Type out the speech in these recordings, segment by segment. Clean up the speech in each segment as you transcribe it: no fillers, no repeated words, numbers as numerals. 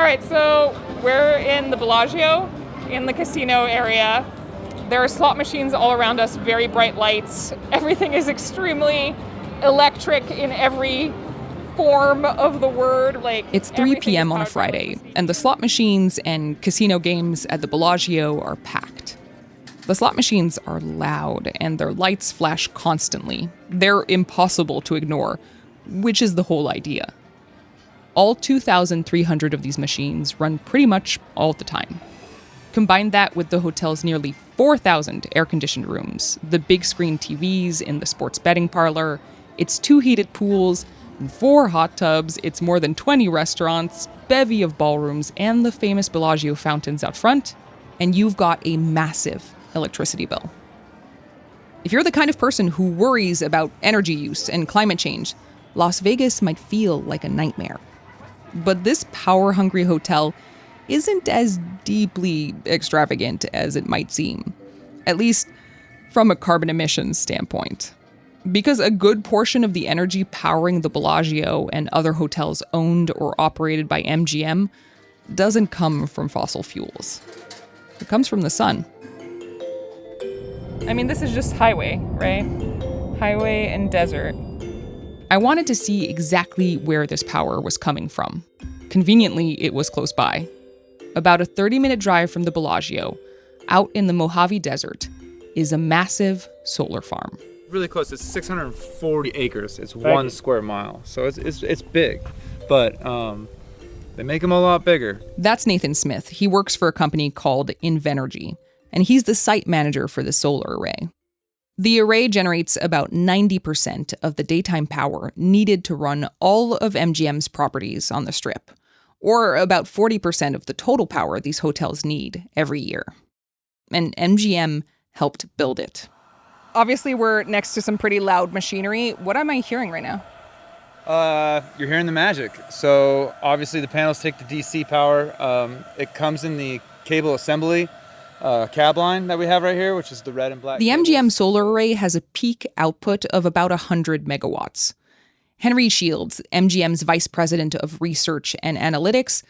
right, so we're in the Bellagio, in the casino area. There are slot machines all around us, very bright lights. Everything is extremely electric in every form of the word. It's 3 p.m. on a Friday, and the slot machines and casino games at the Bellagio are packed. The slot machines are loud, and their lights flash constantly. They're impossible to ignore, which is the whole idea. All 2,300 of these machines run pretty much all the time. Combine that with the hotel's nearly 4,000 air-conditioned rooms, the big screen TVs in the sports betting parlor, its 2 heated pools, 4 hot tubs, its more than 20 restaurants, bevy of ballrooms, and the famous Bellagio fountains out front, and you've got a massive electricity bill. If you're the kind of person who worries about energy use and climate change, Las Vegas might feel like a nightmare. But this power-hungry hotel isn't as deeply extravagant as it might seem, at least from a carbon emissions standpoint. Because a good portion of the energy powering the Bellagio and other hotels owned or operated by MGM doesn't come from fossil fuels. It comes from the sun. I mean, this is just highway, right? Highway and desert. I wanted to see exactly where this power was coming from. Conveniently, it was close by. About a 30-minute drive from the Bellagio, out in the Mojave Desert, is a massive solar farm. Really close. It's 640 acres. It's 1 square mile. So it's big, but they make them a lot bigger. That's Nathan Smith. He works for a company called Invenergy, and he's the site manager for the solar array. The array generates about 90% of the daytime power needed to run all of MGM's properties on the Strip, or about 40% of the total power these hotels need every year. And MGM helped build it. Obviously, we're next to some pretty loud machinery. What am I hearing right now? You're hearing the magic. So obviously the panels take the DC power. It comes in the cable assembly cab line that we have right here, which is the red and black. The MGM solar array has a peak output of about 100 megawatts. Henry Shields, MGM's vice president of research and analytics,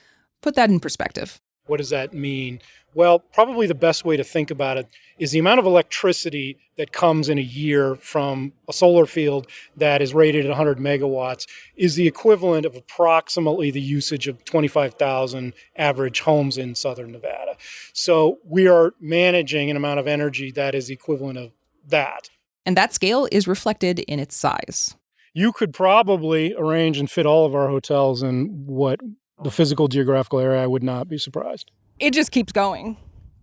put that in perspective. What does that mean? Well, probably the best way to think about it is the amount of electricity that comes in a year from a solar field that is rated at 100 megawatts is the equivalent of approximately the usage of 25,000 average homes in southern Nevada. So we are managing an amount of energy that is equivalent of that. And that scale is reflected in its size. You could probably arrange and fit all of our hotels in what the physical geographical area. I would not be surprised. It just keeps going.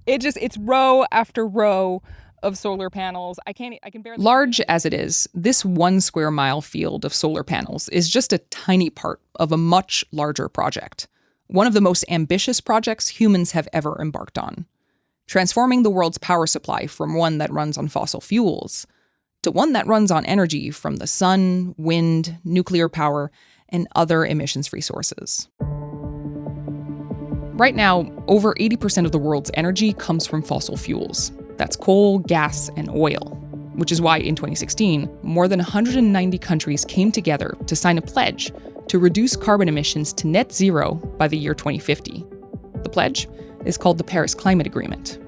It's row after row of solar panels. I can barely... Large as it is, this 1 square mile field of solar panels is just a tiny part of a much larger project. One of the most ambitious projects humans have ever embarked on. Transforming the world's power supply from one that runs on fossil fuels to one that runs on energy from the sun, wind, nuclear power, and other emissions-free sources. Right now, over 80% of the world's energy comes from fossil fuels. That's coal, gas, and oil. Which is why in 2016, more than 190 countries came together to sign a pledge to reduce carbon emissions to net zero by the year 2050. The pledge is called the Paris Climate Agreement.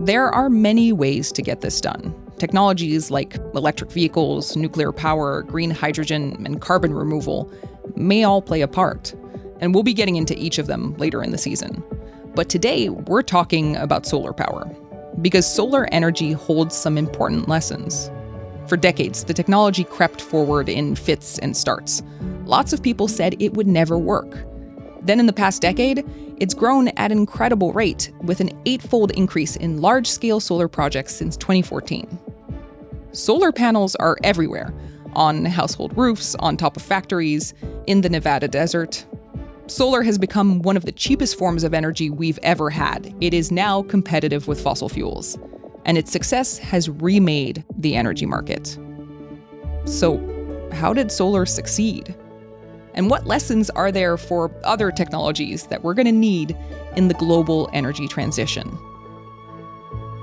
There are many ways to get this done. Technologies like electric vehicles, nuclear power, green hydrogen, and carbon removal may all play a part. And we'll be getting into each of them later in the season. But today, we're talking about solar power, because solar energy holds some important lessons. For decades, the technology crept forward in fits and starts. Lots of people said it would never work. Then in the past decade, it's grown at an incredible rate, with an 8-fold increase in large-scale solar projects since 2014. Solar panels are everywhere, on household roofs, on top of factories, in the Nevada desert. Solar has become one of the cheapest forms of energy we've ever had. It is now competitive with fossil fuels, and its success has remade the energy market. So, how did solar succeed? And what lessons are there for other technologies that we're going to need in the global energy transition?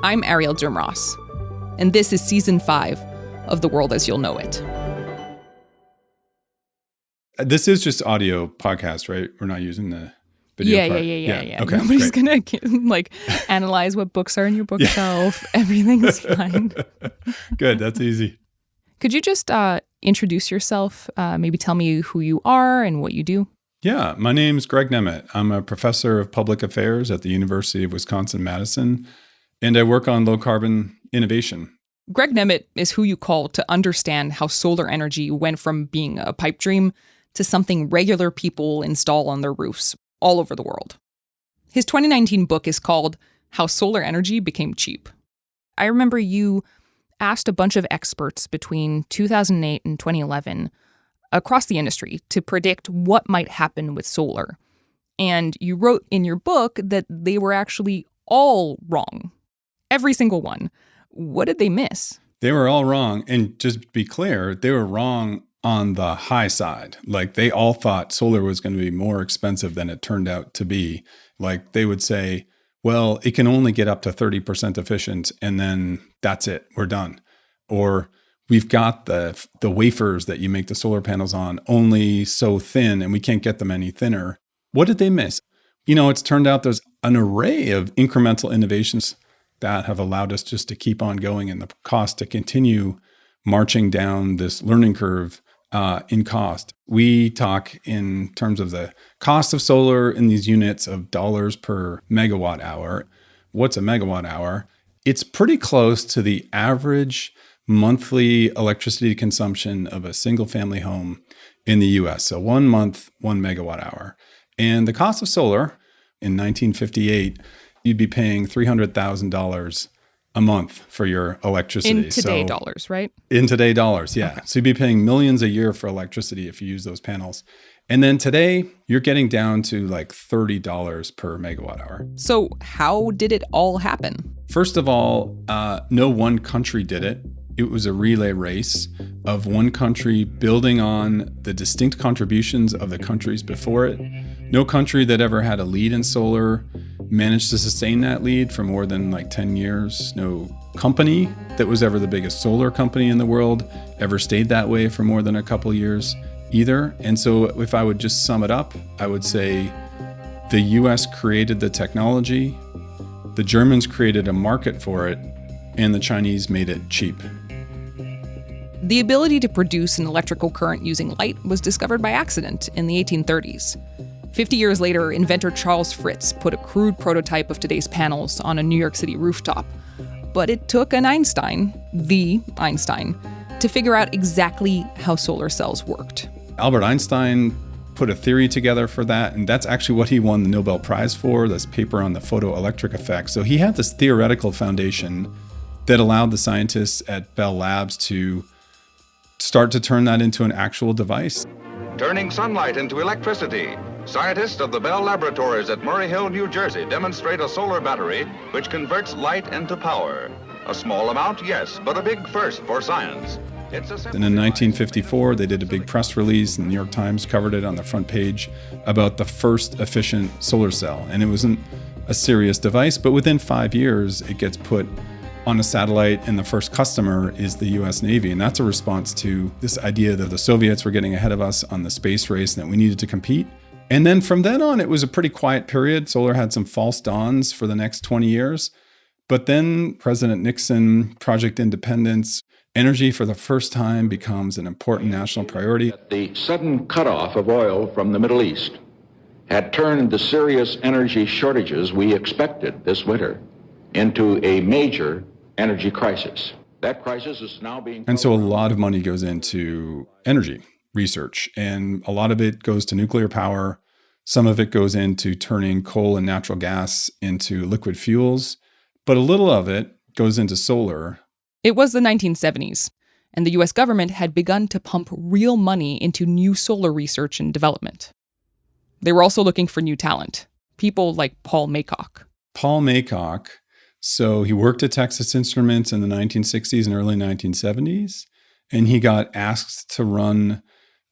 I'm Arielle Duhaime-Ross, and this is Season 5 of The World as You'll Know It. This is just audio podcast, right? We're not using the Yeah. Okay, Nobody's great. gonna like analyze what books are in your bookshelf. Everything's fine. Good. That's easy. Could you just introduce yourself? Maybe tell me who you are and what you do. Yeah, my name's Greg Nemet. I'm a professor of public affairs at the University of Wisconsin-Madison, and I work on low carbon innovation. Greg Nemet is who you call to understand how solar energy went from being a pipe dream to something regular people install on their roofs all over the world. His 2019 book is called How Solar Energy Became Cheap. I remember you asked a bunch of experts between 2008 and 2011 across the industry to predict what might happen with solar. And you wrote in your book that they were actually all wrong. Every single one. What did they miss? They were all wrong. And just to be clear, they were wrong on the high side. Like they all thought solar was going to be more expensive than it turned out to be. Like they would say, well, it can only get up to 30% efficient and then that's it, we're done. Or we've got the wafers that you make the solar panels on only so thin and we can't get them any thinner. What did they miss? It's turned out there's an array of incremental innovations that have allowed us just to keep on going and the cost to continue marching down this learning curve in cost. We talk in terms of the cost of solar in these units of dollars per megawatt hour. What's a megawatt hour? It's pretty close to the average monthly electricity consumption of a single family home in the US. So 1 month, 1 megawatt hour. And the cost of solar in 1958, you'd be paying $300,000 a month for your electricity. In today dollars, right? In today dollars, yeah. Okay. So you'd be paying millions a year for electricity if you use those panels. And then today, you're getting down to like $30 per megawatt hour. So how did it all happen? First of all, no one country did it. It was a relay race of one country building on the distinct contributions of the countries before it. No country that ever had a lead in solar managed to sustain that lead for more than like 10 years. No company that was ever the biggest solar company in the world ever stayed that way for more than a couple years either. And so if I would just sum it up, I would say the US created the technology, the Germans created a market for it, and the Chinese made it cheap. The ability to produce an electrical current using light was discovered by accident in the 1830s. 50 years later, inventor Charles Fritz put a crude prototype of today's panels on a New York City rooftop. But it took an Einstein, the Einstein, to figure out exactly how solar cells worked. Albert Einstein put a theory together for that, and that's actually what he won the Nobel Prize for, this paper on the photoelectric effect. So he had this theoretical foundation that allowed the scientists at Bell Labs to start to turn that into an actual device. Turning sunlight into electricity. Scientists of the Bell Laboratories at Murray Hill, New Jersey demonstrate a solar battery which converts light into power. A small amount, yes, but a big first for science. And in 1954, they did a big press release, and the New York Times covered it on the front page about the first efficient solar cell. And it wasn't a serious device, but within 5 years, it gets put on a satellite, and the first customer is the US Navy. And that's a response to this idea that the Soviets were getting ahead of us on the space race and that we needed to compete. And then from then on, it was a pretty quiet period. Solar had some false dawns for the next 20 years. But then President Nixon, Project Independence, energy for the first time becomes an important national priority. The sudden cutoff of oil from the Middle East had turned the serious energy shortages we expected this winter into a major energy crisis. That crisis is now being... And so a lot of money goes into energy research, and a lot of it goes to nuclear power. Some of it goes into turning coal and natural gas into liquid fuels, but a little of it goes into solar. It was the 1970s, and the US government had begun to pump real money into new solar research and development. They were also looking for new talent, people like Paul Maycock. Paul Maycock, so he worked at Texas Instruments in the 1960s and early 1970s, and he got asked to run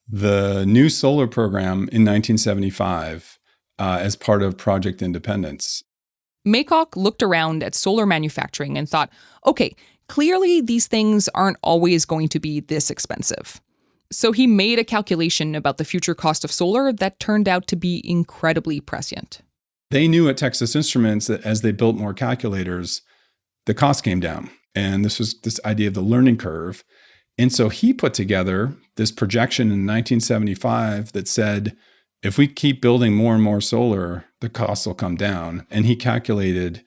the new solar program in 1975 as part of Project Independence. Maycock looked around at solar manufacturing and thought, okay, clearly these things aren't always going to be this expensive. So he made a calculation about the future cost of solar that turned out to be incredibly prescient. They knew at Texas Instruments that as they built more calculators, the cost came down. And this was this idea of the learning curve. And so he put together this projection in 1975 that said, if we keep building more and more solar, the costs will come down. And he calculated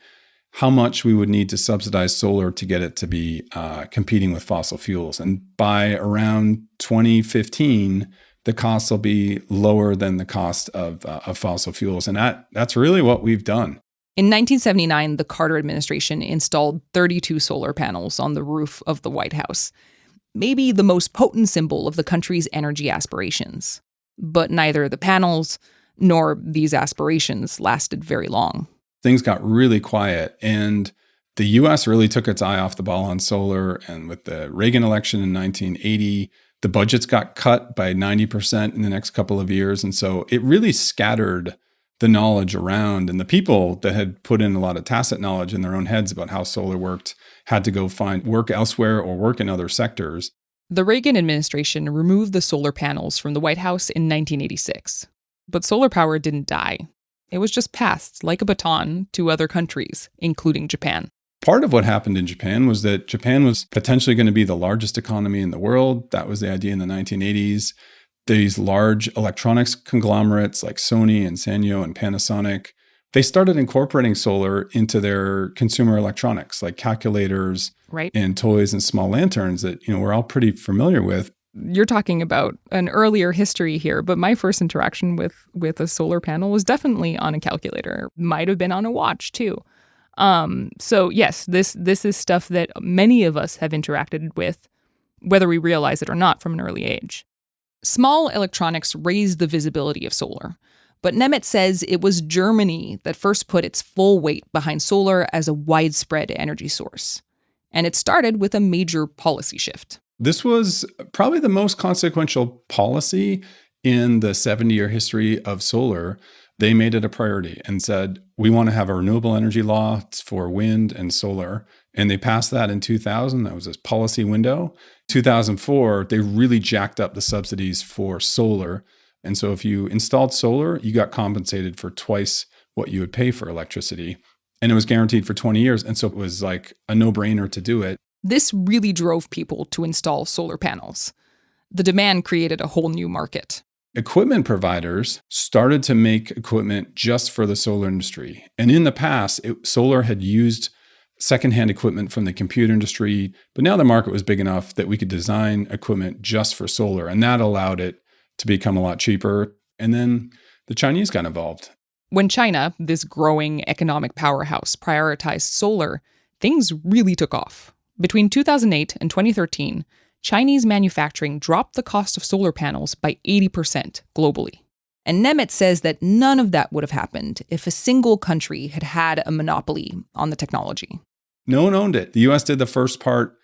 how much we would need to subsidize solar to get it to be competing with fossil fuels. And by around 2015, the costs will be lower than the cost of fossil fuels. And that's really what we've done. In 1979, the Carter administration installed 32 solar panels on the roof of the White House, maybe the most potent symbol of the country's energy aspirations. But neither the panels nor these aspirations lasted very long. Things got really quiet, and the U.S. really took its eye off the ball on solar. And with the Reagan election in 1980, the budgets got cut by 90% in the next couple of years. And so it really scattered the knowledge around, and the people that had put in a lot of tacit knowledge in their own heads about how solar worked had to go find work elsewhere or work in other sectors. The Reagan administration removed the solar panels from the White House in 1986. But solar power didn't die. It was just passed like a baton to other countries, including Japan. Part of what happened in Japan was that Japan was potentially going to be the largest economy in the world. That was the idea in the 1980s. These large electronics conglomerates like Sony and Sanyo and Panasonic, they started incorporating solar into their consumer electronics, like calculators, right, and toys and small lanterns that, we're all pretty familiar with. You're talking about an earlier history here, but my first interaction with a solar panel was definitely on a calculator. Might have been on a watch too. So yes, this is stuff that many of us have interacted with, whether we realize it or not, from an early age. Small electronics raised the visibility of solar, but Nemet says it was Germany that first put its full weight behind solar as a widespread energy source. And it started with a major policy shift. This was probably the most consequential policy in the 70-year history of solar. They made it a priority and said, we want to have a renewable energy law for wind and solar. And they passed that in 2000. That was this policy window. 2004, they really jacked up the subsidies for solar. And so if you installed solar, you got compensated for twice what you would pay for electricity. And it was guaranteed for 20 years. And so it was like a no-brainer to do it. This really drove people to install solar panels. The demand created a whole new market. Equipment providers started to make equipment just for the solar industry. And in the past, solar had used secondhand equipment from the computer industry, but now the market was big enough that we could design equipment just for solar, and that allowed it to become a lot cheaper. And then the Chinese got involved. When China, this growing economic powerhouse, prioritized solar, things really took off. Between 2008 and 2013, Chinese manufacturing dropped the cost of solar panels by 80% globally. And Nemet says that none of that would have happened if a single country had had a monopoly on the technology. No one owned it. The US did the first part,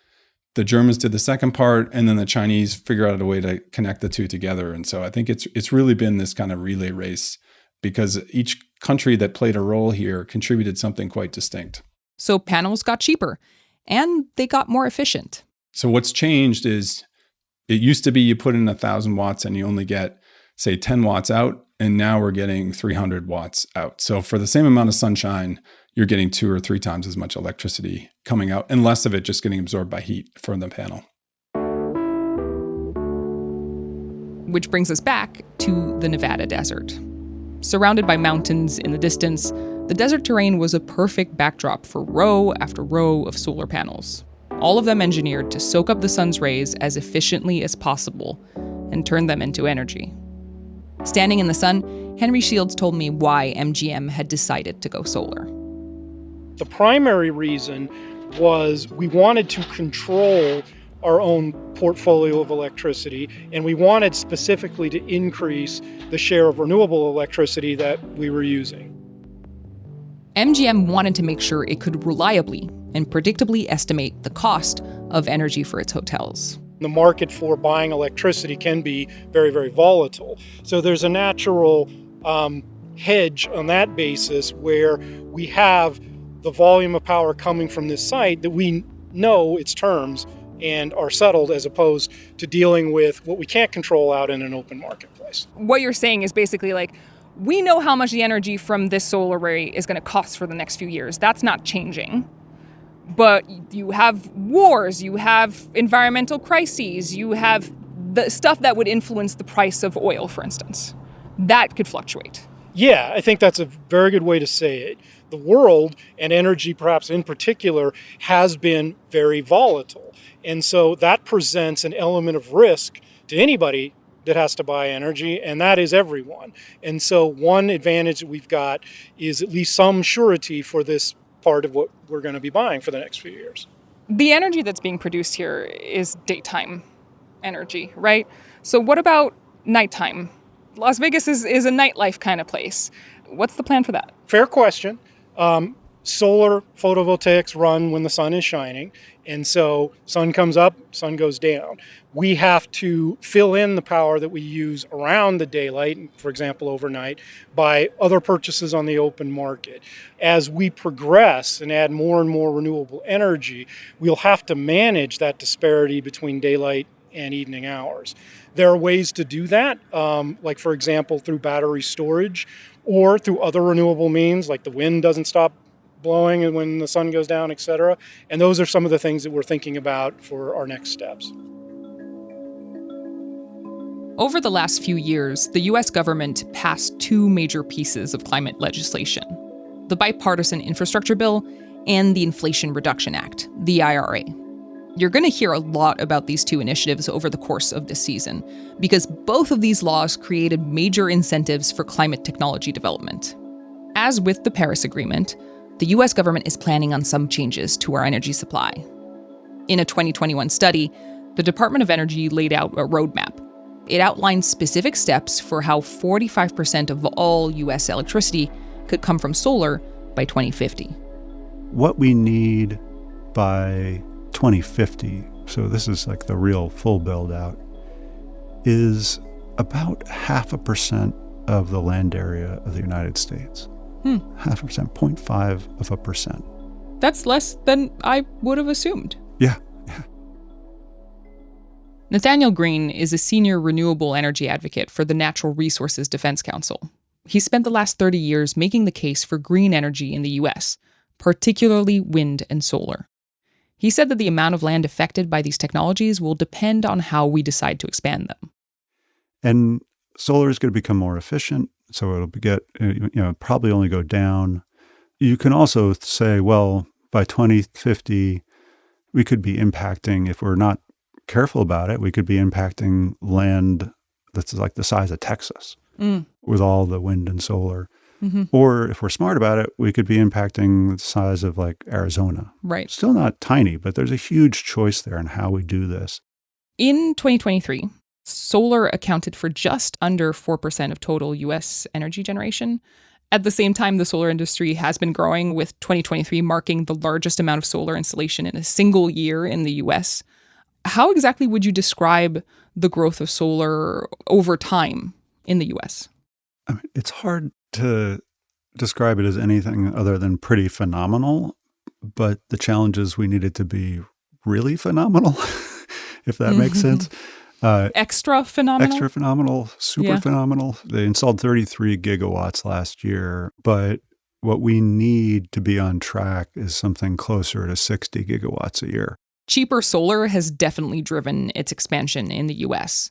the Germans did the second part, and then the Chinese figured out a way to connect the two together. And so I think it's really been this kind of relay race because each country that played a role here contributed something quite distinct. So panels got cheaper, and they got more efficient. So what's changed is it used to be you put in 1,000 watts and you only get, say, 10 watts out, and now we're getting 300 watts out. So for the same amount of sunshine, you're getting 2 or 3 times as much electricity coming out, and less of it just getting absorbed by heat from the panel. Which brings us back to the Nevada desert. Surrounded by mountains in the distance, the desert terrain was a perfect backdrop for row after row of solar panels, all of them engineered to soak up the sun's rays as efficiently as possible and turn them into energy. Standing in the sun, Henry Shields told me why MGM had decided to go solar. The primary reason was we wanted to control our own portfolio of electricity, and we wanted specifically to increase the share of renewable electricity that we were using. MGM wanted to make sure it could reliably and predictably estimate the cost of energy for its hotels. The market for buying electricity can be very, very volatile. So there's a natural hedge on that basis where we have the volume of power coming from this site that we know its terms and are settled, as opposed to dealing with what we can't control out in an open marketplace. What you're saying is basically like, we know how much the energy from this solar array is going to cost for the next few years. That's not changing. But you have wars, you have environmental crises, you have the stuff that would influence the price of oil, for instance. That could fluctuate. Yeah, I think that's a very good way to say it. The world, and energy perhaps in particular, has been very volatile. And so that presents an element of risk to anybody that has to buy energy, and that is everyone. And so one advantage that we've got is at least some surety for this part of what we're going to be buying for the next few years. The energy that's being produced here is daytime energy, right? So what about nighttime? Las Vegas is a nightlife kind of place. What's the plan for that? Fair question. Solar photovoltaics run when the sun is shining, and so sun comes up, sun goes down. We have to fill in the power that we use around the daylight, for example, overnight, by other purchases on the open market. As we progress and add more and more renewable energy, we'll have to manage that disparity between daylight and evening hours. There are ways to do that, like, for example, through battery storage or through other renewable means, like the wind doesn't stop blowing and when the sun goes down, et cetera. And those are some of the things that we're thinking about for our next steps. Over the last few years, the US government passed two major pieces of climate legislation: the Bipartisan Infrastructure Bill and the Inflation Reduction Act, the IRA. You're going to hear a lot about these two initiatives over the course of this season, because both of these laws created major incentives for climate technology development. As with the Paris Agreement, the US government is planning on some changes to our energy supply. In a 2021 study, the Department of Energy laid out a roadmap. It outlined specific steps for how 45% of all US electricity could come from solar by 2050. What we need by 2050, so this is like the real full build out, is about 0.5% of the land area of the United States. 0.5%, 0.5%. That's less than I would have assumed. Yeah. Nathanael Greene is a senior renewable energy advocate for the Natural Resources Defense Council. He spent the last 30 years making the case for green energy in the US, particularly wind and solar. He said that the amount of land affected by these technologies will depend on how we decide to expand them. And solar is going to become more efficient, so it'll probably only go down. You can also say, well, by 2050, we could be impacting, if we're not careful about it, we could be impacting land that's like the size of Texas with all the wind and solar. Mm-hmm. Or if we're smart about it, we could be impacting the size of like Arizona. Right. Still not tiny, but there's a huge choice there in how we do this. In 2023, solar accounted for just under 4% of total U.S. energy generation. At the same time, the solar industry has been growing, with 2023 marking the largest amount of solar installation in a single year in the U.S. How exactly would you describe the growth of solar over time in the U.S.? I mean, it's hard to describe it as anything other than pretty phenomenal, but the challenge is we need it to be really phenomenal, if that makes sense. Extra phenomenal, super phenomenal. They installed 33 gigawatts last year, but what we need to be on track is something closer to 60 gigawatts a year. Cheaper solar has definitely driven its expansion in the US,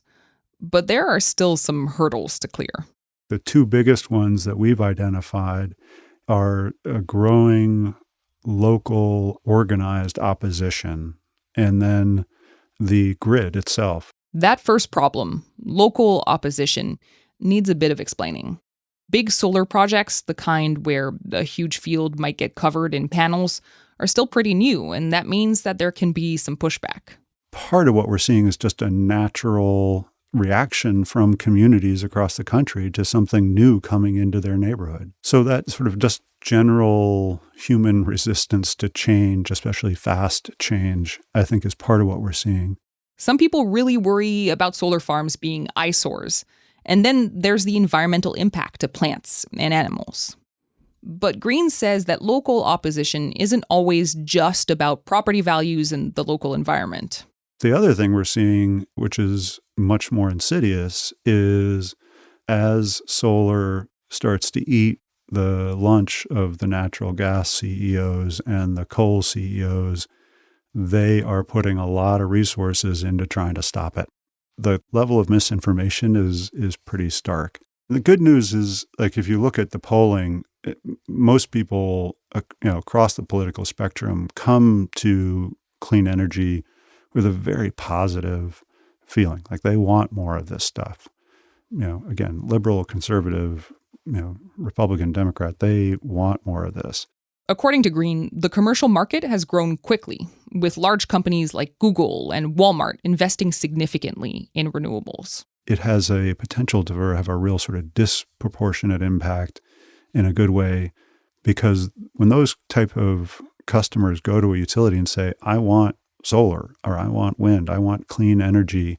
but there are still some hurdles to clear. The two biggest ones that we've identified are a growing local organized opposition and then the grid itself. That first problem, local opposition, needs a bit of explaining. Big solar projects, the kind where a huge field might get covered in panels, are still pretty new, and that means that there can be some pushback. Part of what we're seeing is just a natural reaction from communities across the country to something new coming into their neighborhood. So that sort of just general human resistance to change, especially fast change, I think is part of what we're seeing. Some people really worry about solar farms being eyesores. And then there's the environmental impact to plants and animals. But Greene says that local opposition isn't always just about property values and the local environment. The other thing we're seeing, which is much more insidious, is as solar starts to eat the lunch of the natural gas CEOs and the coal CEOs, they are putting a lot of resources into trying to stop it. The level of misinformation is pretty stark. The good news is, like, if you look at the polling, most people, across the political spectrum come to clean energy with a very positive feeling. Like, they want more of this stuff. Again, liberal, conservative, Republican, Democrat, they want more of this. According to Greene, the commercial market has grown quickly, with large companies like Google and Walmart investing significantly in renewables. It has a potential to have a real sort of disproportionate impact in a good way, because when those type of customers go to a utility and say, I want solar, or I want wind, I want clean energy,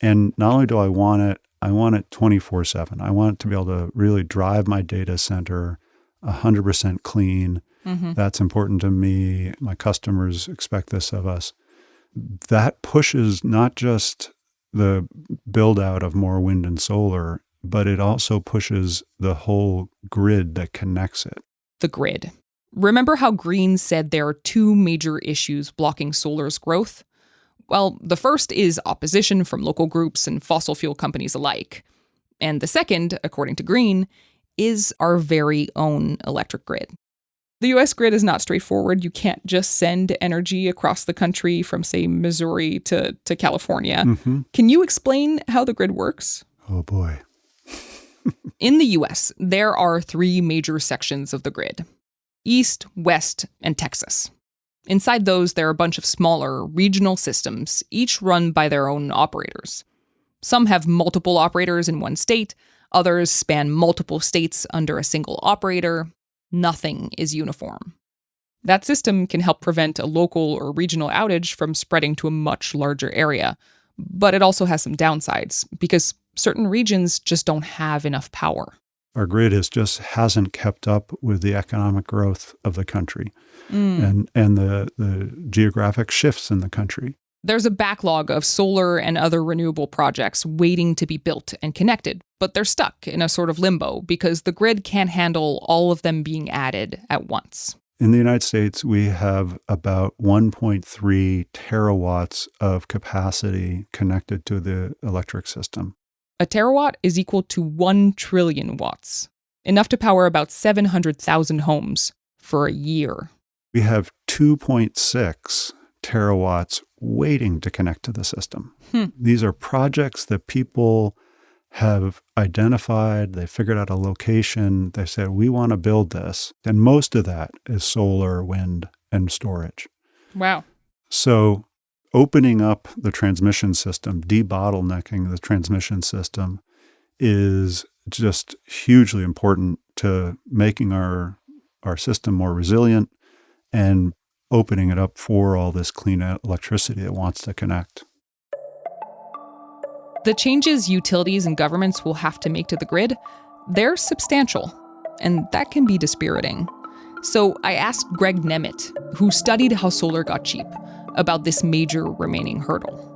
and not only do I want it 24/7. I want it to be able to really drive my data center 100% clean. Mm-hmm. That's important to me. My customers expect this of us. That pushes not just the build out of more wind and solar, but it also pushes the whole grid that connects it. The grid. Remember how Greene said there are two major issues blocking solar's growth? Well, the first is opposition from local groups and fossil fuel companies alike. And the second, according to Greene, is our very own electric grid. The U.S. grid is not straightforward. You can't just send energy across the country from, say, Missouri to California. Mm-hmm. Can you explain how the grid works? Oh, boy. In the U.S., there are three major sections of the grid: East, West, and Texas. Inside those, there are a bunch of smaller regional systems, each run by their own operators. Some have multiple operators in one state, others span multiple states under a single operator. Nothing is uniform. That system can help prevent a local or regional outage from spreading to a much larger area, but it also has some downsides, because certain regions just don't have enough power. Our grid hasn't kept up with the economic growth of the country and the geographic shifts in the country. There's a backlog of solar and other renewable projects waiting to be built and connected, but they're stuck in a sort of limbo because the grid can't handle all of them being added at once. In the United States, we have about 1.3 terawatts of capacity connected to the electric system. A terawatt is equal to 1 trillion watts, enough to power about 700,000 homes for a year. We have 2.6 terawatts waiting to connect to the system. These are projects that people have identified. They figured out a location. They said, we want to build this. And most of that is solar, wind, and storage. Wow. So opening up the transmission system, debottlenecking the transmission system is just hugely important to making our system more resilient and opening it up for all this clean electricity that wants to connect. The changes utilities and governments will have to make to the grid, they're substantial, and that can be dispiriting. So I asked Greg Nemet, who studied how solar got cheap, about this major remaining hurdle.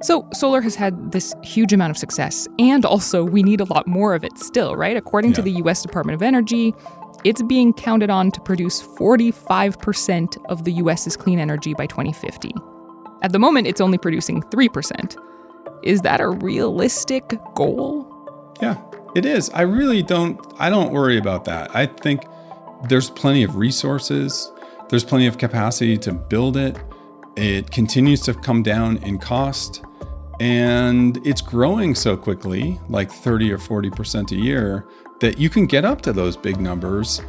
So solar has had this huge amount of success, and also we need a lot more of it still, right? According to the U.S. Department of Energy, it's being counted on to produce 45% of the U.S.'s clean energy by 2050. At the moment, it's only producing 3%. Is that a realistic goal? Yeah, it is. I don't worry about that. I think there's plenty of resources. There's plenty of capacity to build it. It continues to come down in cost. And it's growing so quickly, like 30 or 40% a year, that you can get up to those big numbers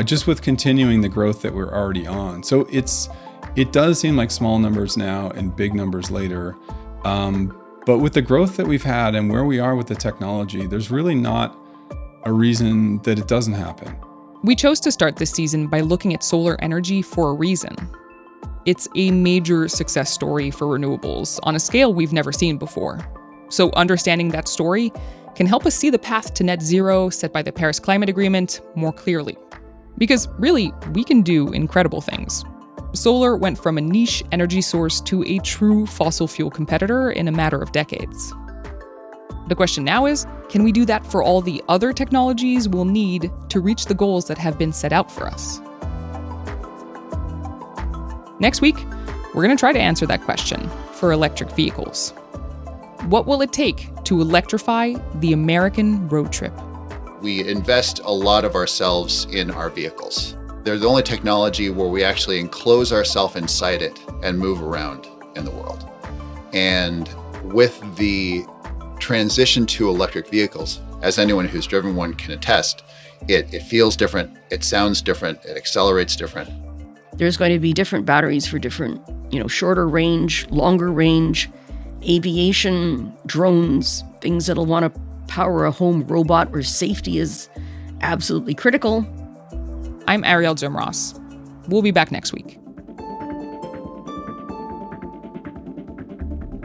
just with continuing the growth that we're already on. So it does seem like small numbers now and big numbers later. But with the growth that we've had and where we are with the technology, there's really not a reason that it doesn't happen. We chose to start this season by looking at solar energy for a reason. It's a major success story for renewables on a scale we've never seen before. So understanding that story can help us see the path to net zero set by the Paris Climate Agreement more clearly. Because really, we can do incredible things. solar went from a niche energy source to a true fossil fuel competitor in a matter of decades. The question now is, can we do that for all the other technologies we'll need to reach the goals that have been set out for us? Next week, we're going to try to answer that question for electric vehicles. What will it take to electrify the American road trip? We invest a lot of ourselves in our vehicles. They're the only technology where we actually enclose ourselves inside it and move around in the world. And with the transition to electric vehicles, as anyone who's driven one can attest, it feels different, it sounds different, it accelerates different. There's going to be different batteries for different, shorter range, longer range, aviation, drones, things that'll want to power a home robot where safety is absolutely critical. I'm Arielle Duhaime-Ross. We'll be back next week.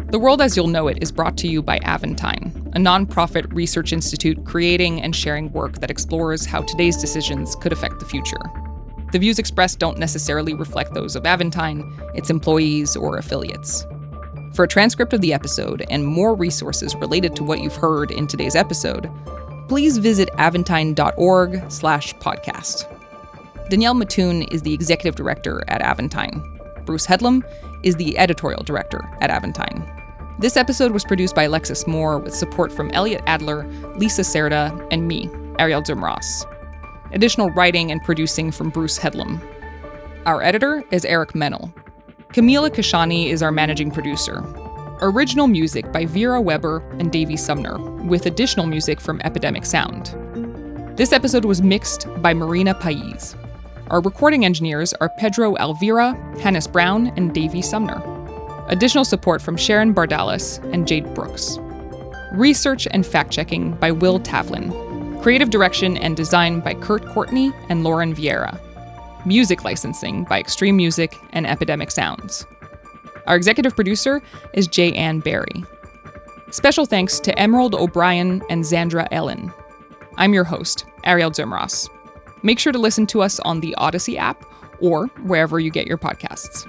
The World as You'll Know It is brought to you by Aventine, a nonprofit research institute creating and sharing work that explores how today's decisions could affect the future. The views expressed don't necessarily reflect those of Aventine, its employees, or affiliates. For a transcript of the episode and more resources related to what you've heard in today's episode, please visit aventine.org/podcast. Danielle Mattoon is the executive director at Aventine. Bruce Headlam is the editorial director at Aventine. This episode was produced by Alexis Moore with support from Elliot Adler, Lisa Serda, and me, Arielle Duhaime-Ross. Additional writing and producing from Bruce Headlam. Our editor is Eric Mennel. Camila Kashani is our managing producer. Original music by Vera Weber and Davey Sumner, with additional music from Epidemic Sound. This episode was mixed by Marina Pais. Our recording engineers are Pedro Alvira, Hannes Brown, and Davey Sumner. Additional support from Sharon Bardalis and Jade Brooks. Research and fact-checking by Will Tavlin. Creative direction and design by Kurt Courtney and Lauren Vieira. Music licensing by Extreme Music and Epidemic Sounds. Our executive producer is Jay Ann Barry. Special thanks to Emerald O'Brien and Zandra Ellen. I'm your host, Arielle Duhaime-Ross. Make sure to listen to us on the Odyssey app or wherever you get your podcasts.